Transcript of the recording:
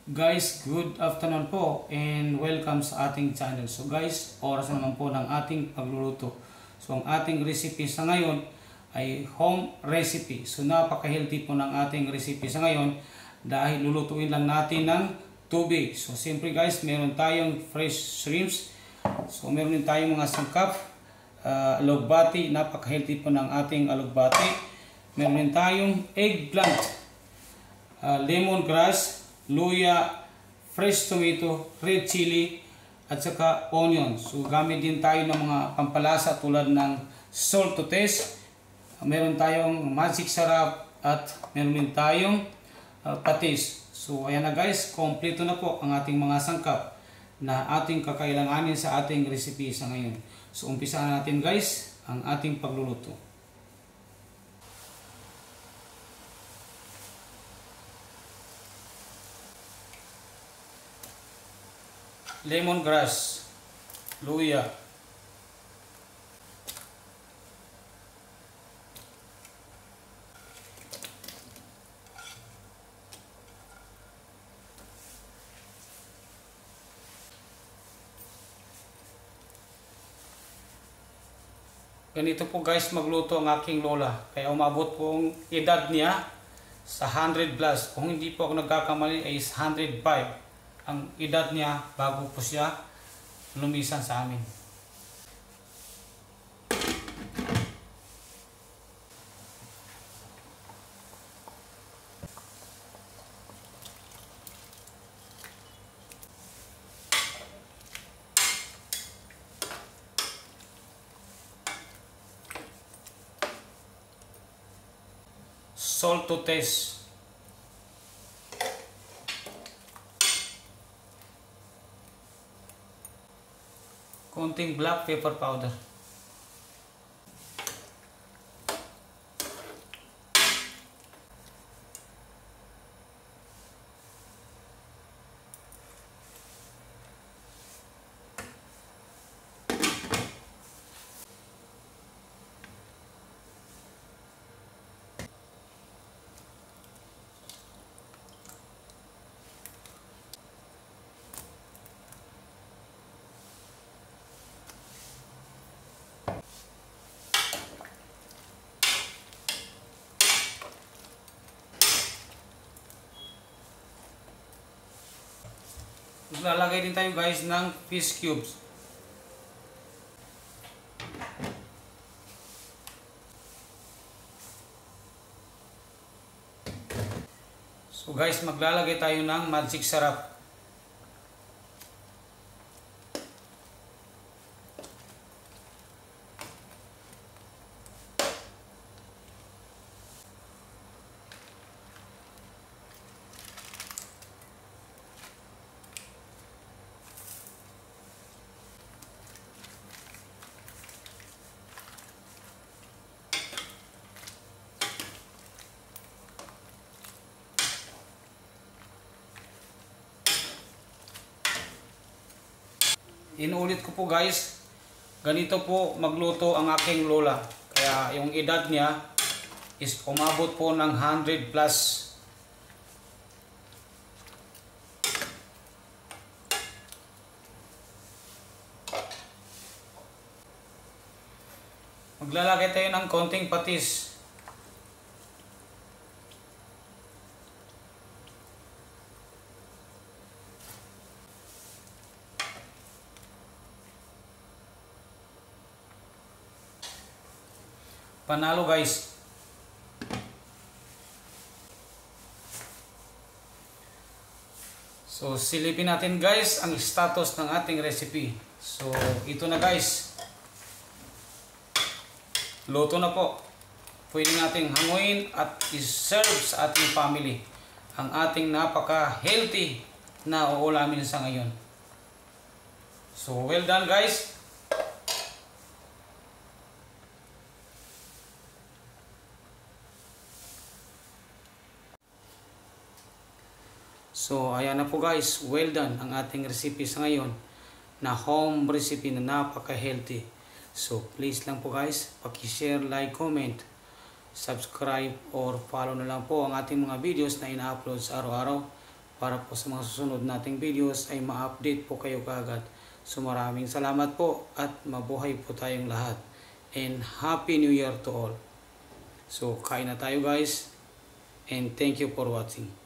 Guys, good afternoon po and welcome sa ating channel. So guys, oras naman po ng ating pagluluto. So ang ating recipe sa ngayon ay home recipe. So napaka-healthy po ng ating recipe sa ngayon dahil lulutuin lang natin ng tubig. So siyempre guys, meron tayong fresh shrimps. So meron din tayong mga sangkap, alugbati, napaka-healthy po ng ating alugbati. Meron din tayong eggplant, lemongrass, luya, fresh tomato, red chili, at saka onion. So gamit din tayo ng mga pampalasa tulad ng salt to taste. Meron tayong magic sarap at meron din tayong patis. So ayan na guys, kompleto na po ang ating mga sangkap na ating kakailanganin sa ating recipe sa ngayon. So umpisahan natin guys ang ating pagluluto. Lemongrass, luya, ganito po guys magluto ang aking lola, kaya umabot po ang edad niya sa 100 plus. Kung hindi po ako nagkakamali ay 105 ang edad niya bago po siya lumisan sa amin. Salt to taste. Konting black pepper powder. Lalagay din tayo guys ng fish cubes. So guys, maglalagay tayo ng magic sarap. Inuulit ko po guys, ganito po magluto ang aking lola. Kaya yung edad niya is umabot po ng 100 plus. Maglalagay tayo ng konting patis. Panalo guys. So silipin natin guys ang status ng ating recipe. So ito na guys. Luto na po. Pwede nating hanguin at i-serve sa ating family ang ating napaka-healthy na uulamin sa ngayon. So well done guys. So ayan na po guys, well done ang ating recipe sa ngayon na home recipe na napaka-healthy. So please lang po guys, paki-share, like, comment, subscribe or follow na lang po ang ating mga videos na ina-upload sa araw-araw para po sa mga susunod nating videos ay ma-update po kayo kaagad. So maraming salamat po at mabuhay po tayong lahat. And Happy New Year to all. So kain na tayo guys and thank you for watching.